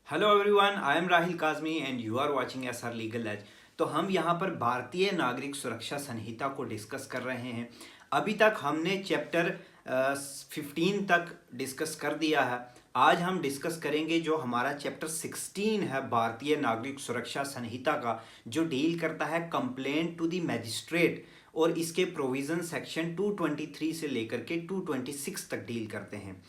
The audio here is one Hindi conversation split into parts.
Hello everyone, I am Rahil Kazmi and you are watching SR legal edge. तो हम यहाँ पर भारतीय नागरिक सुरक्षा संहिता को डिस्कस कर रहे हैं। अभी तक हमने चैप्टर 15 तक डिस्कस कर दिया है। आज हम डिस्कस करेंगे जो हमारा चैप्टर 16 है भारतीय नागरिक सुरक्षा संहिता का, जो डील करता है कंप्लेंट टू द मैजिस्ट्रेट, और इसके प्रोविजन सेक्शन 223 से लेकर के 226 तक डील करते हैं।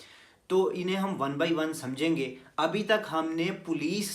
तो इन्हें हम वन बाय वन समझेंगे। अभी तक हमने पुलिस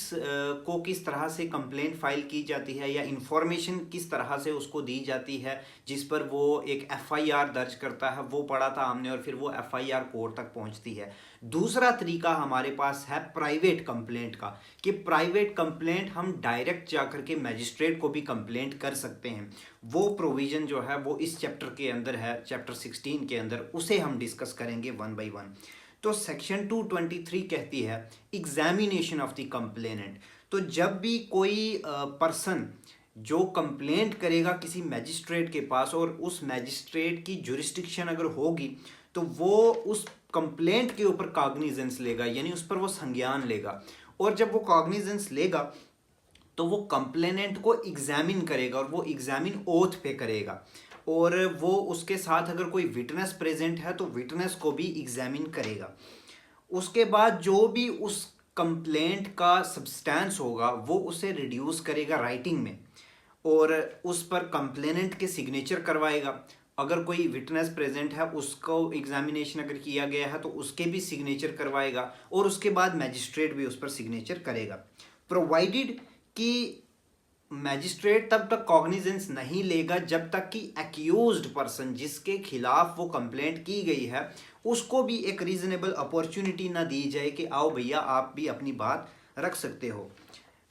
को किस तरह से कंप्लेंट फाइल की जाती है या इंफॉर्मेशन किस तरह से उसको दी जाती है जिस पर वो एक एफआईआर दर्ज करता है, वो पढ़ा था हमने, और फिर वो एफआईआर कोर्ट तक पहुंचती है। दूसरा तरीका हमारे पास है प्राइवेट कंप्लेंट का, कि प्राइवेट कंप्लेंट हम डायरेक्ट जाकर के मैजिस्ट्रेट को भी कंप्लेंट कर सकते हैं। वो प्रोविज़न जो है वो इस चैप्टर के अंदर है, चैप्टर 16 के अंदर, उसे हम डिस्कस करेंगे वन बाय वन। तो सेक्शन 223 कहती है एग्जामिनेशन ऑफ द कंप्लेनेंट। तो जब भी कोई पर्सन जो कंप्लेंट करेगा किसी मैजिस्ट्रेट के पास, और उस मैजिस्ट्रेट की जुरिस्डिक्शन अगर होगी, तो वो उस कंप्लेंट के ऊपर कॉग्निजेंस लेगा, यानी उस पर वो संज्ञान लेगा। और जब वो कॉग्निजेंस लेगा तो वो कंप्लेनेंट को एग्जामिन करेगा, और वो एग्जामिन ओथ पे करेगा। और वो उसके साथ अगर कोई विटनेस प्रेजेंट है तो विटनेस को भी एग्जामिन करेगा। उसके बाद जो भी उस कंप्लेंट का सब्सटेंस होगा वो उसे रिड्यूस करेगा राइटिंग में, और उस पर कंप्लेनेंट के सिग्नेचर करवाएगा। अगर कोई विटनेस प्रेजेंट है उसको एग्जामिनेशन अगर किया गया है तो उसके भी सिग्नेचर करवाएगा, और उसके बाद मैजिस्ट्रेट भी उस पर सिग्नेचर करेगा। प्रोवाइडेड कि मैजिस्ट्रेट तब तक कॉग्निजेंस नहीं लेगा जब तक कि एक्यूज्ड पर्सन जिसके खिलाफ वो कंप्लेंट की गई है उसको भी एक रीजनेबल अपॉर्चुनिटी ना दी जाए कि आओ भैया आप भी अपनी बात रख सकते हो।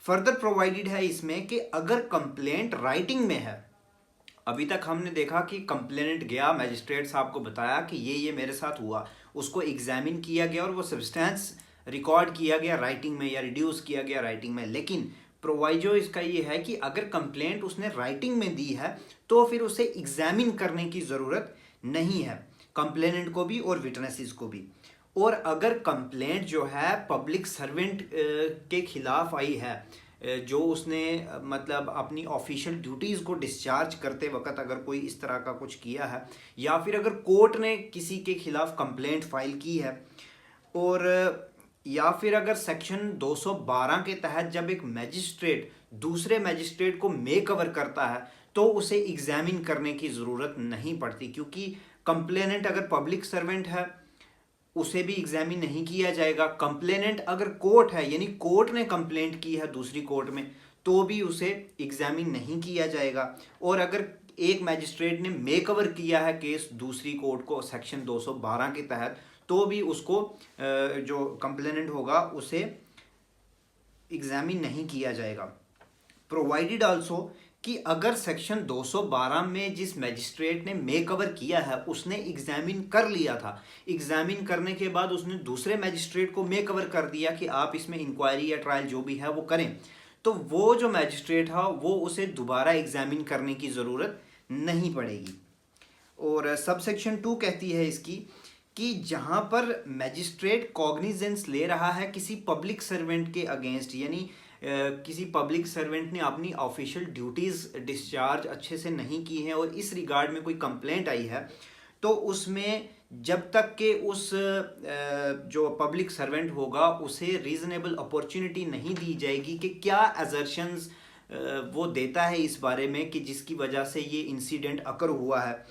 फर्दर प्रोवाइडेड है इसमें कि अगर कंप्लेंट राइटिंग में है, अभी तक हमने देखा कि कंप्लेनेंट गया, मैजिस्ट्रेट साहब को बताया कि ये मेरे साथ हुआ, उसको एग्जामिन किया गया और वो सब्सटेंस रिकॉर्ड किया गया राइटिंग में या रिड्यूस किया गया राइटिंग में। लेकिन प्रोवाइजो इसका ये है कि अगर कंप्लेंट उसने राइटिंग में दी है तो फिर उसे एग्जामिन करने की ज़रूरत नहीं है, कंप्लेनेंट को भी और विटनेसेस को भी। और अगर कंप्लेंट जो है पब्लिक सर्वेंट के खिलाफ आई है, जो उसने मतलब अपनी ऑफिशियल ड्यूटीज़ को डिस्चार्ज करते वक्त अगर कोई इस तरह का कुछ किया है, या फिर अगर कोर्ट ने किसी के खिलाफ कंप्लेंट फाइल की है, और या फिर अगर सेक्शन 212 के तहत जब एक मैजिस्ट्रेट दूसरे मैजिस्ट्रेट को मेक ओवर करता है तो उसे एग्जामिन करने की ज़रूरत नहीं पड़ती, क्योंकि कंप्लेनेंट अगर पब्लिक सर्वेंट है उसे भी एग्जामिन नहीं किया जाएगा। कंप्लेनेंट अगर कोर्ट है, यानी कोर्ट ने कंप्लेंट की है दूसरी कोर्ट में, तो भी उसे एग्जामिन नहीं किया जाएगा। और अगर एक मैजिस्ट्रेट ने मेक ओवर किया है केस दूसरी कोर्ट को सेक्शन 212 के तहत, तो भी उसको जो कंप्लेनेंट होगा उसे एग्जामिन नहीं किया जाएगा। प्रोवाइडेड आल्सो कि अगर सेक्शन 212 में जिस मैजिस्ट्रेट ने मेक ओवर किया है उसने एग्जामिन कर लिया था, एग्जामिन करने के बाद उसने दूसरे मैजिस्ट्रेट को मेक ओवर कर दिया कि आप इसमें इंक्वायरी या ट्रायल जो भी है वो करें, तो वो जो मैजिस्ट्रेट है वो उसे दोबारा एग्जामिन करने की ज़रूरत नहीं पड़ेगी। और सब सेक्शन 2 कहती है इसकी कि जहाँ पर मैजिस्ट्रेट कॉग्निजेंस ले रहा है किसी पब्लिक सर्वेंट के अगेंस्ट, यानी किसी पब्लिक सर्वेंट ने अपनी ऑफिशियल ड्यूटीज़ डिस्चार्ज अच्छे से नहीं की हैं और इस रिगार्ड में कोई कंप्लेंट आई है, तो उसमें जब तक कि उस जो पब्लिक सर्वेंट होगा उसे रीज़नेबल अपॉर्चुनिटी नहीं दी जाएगी कि क्या एजर्शंस वो देता है इस बारे में कि जिसकी वजह से ये इंसिडेंट अकर हुआ है,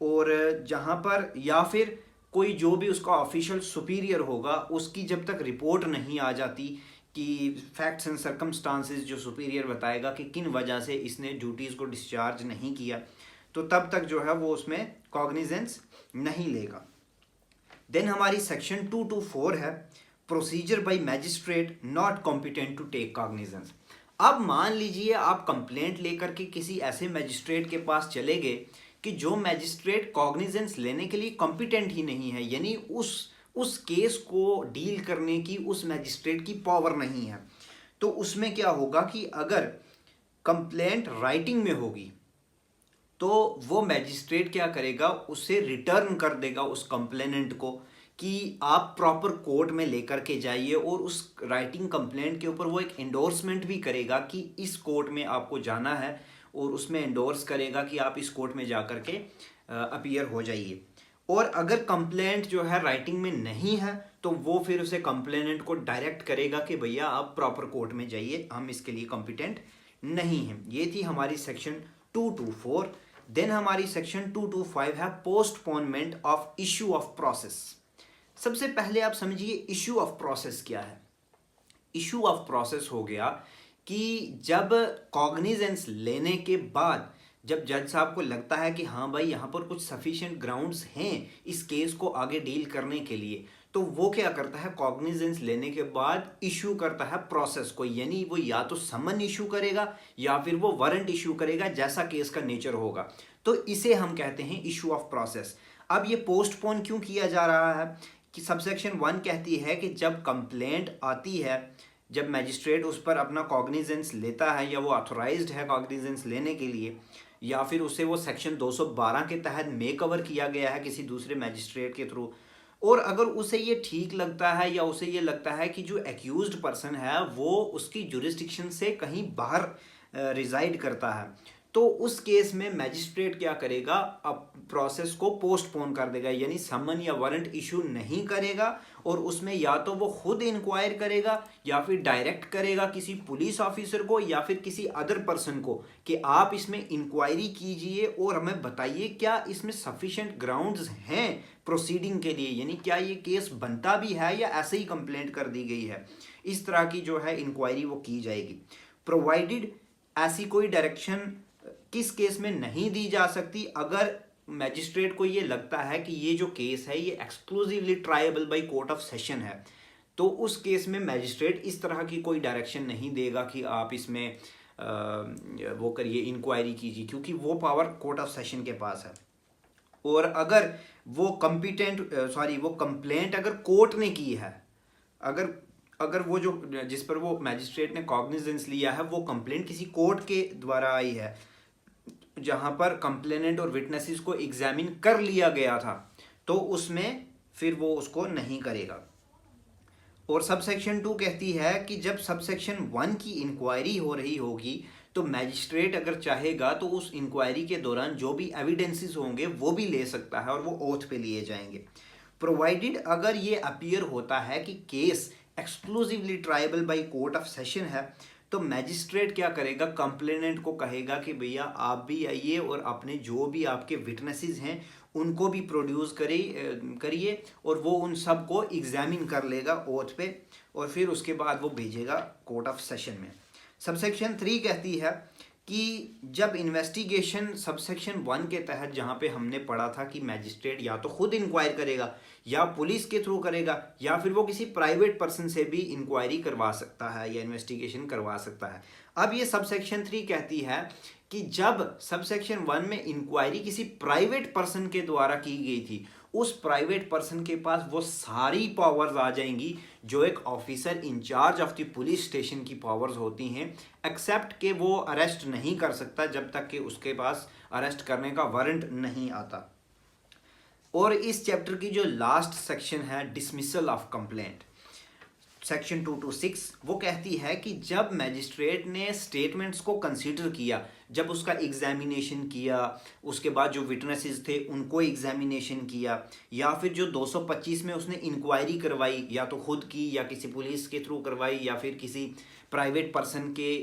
और जहाँ पर या फिर कोई जो भी उसका ऑफिशियल सुपीरियर होगा उसकी जब तक रिपोर्ट नहीं आ जाती कि फैक्ट्स एंड सर्कमस्टांसेस जो सुपीरियर बताएगा कि किन वजह से इसने ड्यूटीज़ को डिस्चार्ज नहीं किया, तो तब तक जो है वो उसमें कॉग्निजेंस नहीं लेगा। देन हमारी सेक्शन 224 है procedure by magistrate not competent to take cognizance. अब मान लीजिए आप कंप्लेंट लेकर के किसी ऐसे मैजिस्ट्रेट के पास चले गए कि जो मैजिस्ट्रेट कॉग्निजेंस लेने के लिए कॉम्पिटेंट ही नहीं है, यानी उस केस को डील करने की उस मैजिस्ट्रेट की पावर नहीं है, तो उसमें क्या होगा कि अगर कंप्लेंट राइटिंग में होगी तो वो मैजिस्ट्रेट क्या करेगा, उसे रिटर्न कर देगा उस कंप्लेनेंट को कि आप प्रॉपर कोर्ट में लेकर के जाइए और उस राइटिंग कंप्लेंट के ऊपर वो एक एंडोर्समेंट भी करेगा कि इस कोर्ट में आपको जाना है, और उसमें एंडोर्स करेगा कि आप इस कोर्ट में जा कर के अपीयर हो जाइए। और अगर कंप्लेंट जो है राइटिंग में नहीं है तो वो फिर उसे कंप्लेनेंट को डायरेक्ट करेगा कि भैया आप प्रॉपर कोर्ट में जाइए, हम इसके लिए कॉम्पिटेंट नहीं हैं। ये थी हमारी सेक्शन 224। देन हमारी सेक्शन 225 है postponement of issue of process. सबसे पहले आप समझिए इशू ऑफ प्रोसेस क्या है। इशू ऑफ प्रोसेस हो गया कि जब कॉग्निजेंस लेने के बाद जब जज साहब को लगता है कि हाँ भाई यहाँ पर कुछ सफिशिएंट ग्राउंड्स हैं इस केस को आगे डील करने के लिए, तो वो क्या करता है, कॉग्निजेंस लेने के बाद इशू करता है प्रोसेस को। यानी वो या तो समन इशू करेगा या फिर वो वारंट इशू करेगा, जैसा केस का नेचर होगा। तो इसे हम कहते हैं इशू ऑफ प्रोसेस। अब ये पोस्टपोन क्यों किया जा रहा है कि सबसेक्शन 1 कहती है कि जब कंप्लेंट आती है, जब मैजिस्ट्रेट उस पर अपना कॉग्निजेंस लेता है या वो ऑथोराइज्ड है कॉग्निजेंस लेने के लिए, या फिर उसे वो सेक्शन 212 के तहत मेक ओवर किया गया है किसी दूसरे मैजिस्ट्रेट के थ्रू, और अगर उसे ये ठीक लगता है या उसे ये लगता है कि जो एक्यूज्ड पर्सन है वो उसकी जुरिस्डिक्शन से कहीं बाहर रिजाइड करता है, तो उस केस में मैजिस्ट्रेट क्या करेगा, अब प्रोसेस को पोस्टपोन कर देगा। यानी समन या वारंट इशू नहीं करेगा, और उसमें या तो वो खुद इंक्वायर करेगा या फिर डायरेक्ट करेगा किसी पुलिस ऑफिसर को या फिर किसी अदर पर्सन को कि आप इसमें इंक्वायरी कीजिए और हमें बताइए क्या इसमें सफिशिएंट ग्राउंड्स हैं प्रोसीडिंग के लिए, यानी क्या ये केस बनता भी है या ऐसे ही कंप्लेंट कर दी गई है। इस तरह की जो है इंक्वायरी वो की जाएगी। प्रोवाइडेड ऐसी कोई डायरेक्शन किस केस में नहीं दी जा सकती, अगर मैजिस्ट्रेट को ये लगता है कि ये जो केस है ये exclusively tribal by court of session है, तो उस केस में मैजिस्ट्रेट इस तरह की कोई डायरेक्शन नहीं देगा कि आप इसमें वो करिए, इंक्वायरी कीजिए, क्योंकि वो पावर कोर्ट ऑफ सेशन के पास है। और अगर वो वो कंप्लेंट अगर कोर्ट ने की है, अगर वो जो जिस पर वो मैजिस्ट्रेट ने कॉग्निजेंस लिया है वो कंप्लेंट किसी कोर्ट के द्वारा आई है जहां पर कंप्लेनेंट और विटनेसेस को एग्जामिन कर लिया गया था, तो उसमें फिर वो उसको नहीं करेगा। और सबसेक्शन 2 कहती है कि जब सबसेक्शन 1 की इंक्वायरी हो रही होगी तो मैजिस्ट्रेट अगर चाहेगा तो उस इंक्वायरी के दौरान जो भी एविडेंसेस होंगे वो भी ले सकता है और वो ओथ पे लिए जाएंगे। प्रोवाइडेड अगर ये अपीयर होता है कि case exclusively tribal by court of session है, तो मैजिस्ट्रेट क्या करेगा, कंप्लेनेंट को कहेगा कि भैया आप भी आइए और अपने जो भी आपके विटनेसेस हैं उनको भी प्रोड्यूस करिए, और वो उन सब को एग्जामिन कर लेगा ओथ पे, और फिर उसके बाद वो भेजेगा कोर्ट ऑफ सेशन में। सबसेक्शन 3 कहती है कि जब इन्वेस्टिगेशन सबसेक्शन 1 के तहत जहाँ पे हमने पढ़ा था कि मैजिस्ट्रेट या तो खुद इंक्वायर करेगा या पुलिस के थ्रू करेगा या फिर वो किसी प्राइवेट पर्सन से भी इंक्वायरी करवा सकता है या इन्वेस्टिगेशन करवा सकता है। अब ये सबसेक्शन 3 कहती है कि जब सबसेक्शन 1 में इंक्वायरी किसी प्राइवेट पर्सन के द्वारा की गई थी, उस प्राइवेट पर्सन के पास वो सारी पावर्स आ जाएंगी जो एक officer in charge of the police station की पावर्स होती हैं, एक्सेप्ट कि वो अरेस्ट नहीं कर सकता जब तक कि उसके पास अरेस्ट करने का वारंट नहीं आता। और इस चैप्टर की जो लास्ट सेक्शन है डिसमिसल ऑफ कंप्लेंट, सेक्शन 226, वो कहती है कि जब मैजिस्ट्रेट ने स्टेटमेंट्स को कंसीडर किया, जब उसका एग्जामिनेशन किया, उसके बाद जो विटनेसेस थे उनको एग्जामिनेशन किया, या फिर जो 225 में उसने इंक्वायरी करवाई, या तो खुद की या किसी पुलिस के थ्रू करवाई या फिर किसी प्राइवेट पर्सन के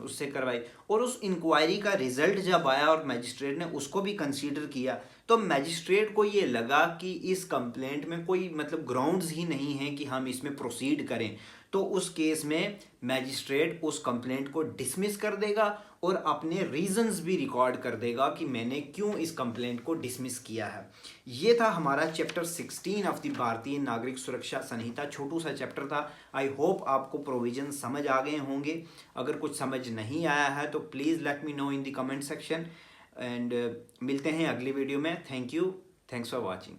उससे करवाई, और उस इंक्वायरी का रिजल्ट जब आया और मैजिस्ट्रेट ने उसको भी कंसीडर किया, तो मैजिस्ट्रेट को ये लगा कि इस कंप्लेंट में कोई मतलब ग्राउंड्स ही नहीं है कि हम इसमें प्रोसीड करें, तो उस केस में मैजिस्ट्रेट उस कंप्लेंट को डिसमिस कर देगा और अपने रीजंस भी रिकॉर्ड कर देगा कि मैंने क्यों इस कंप्लेंट को डिसमिस किया है। ये था हमारा चैप्टर 16 ऑफ द भारतीय नागरिक सुरक्षा संहिता। छोटू सा चैप्टर था। आई होप आपको प्रोविजन समझ आ गए होंगे। अगर कुछ समझ नहीं आया है तो please let me know in the comment section, and मिलते हैं अगली वीडियो में। Thank you, thanks for watching.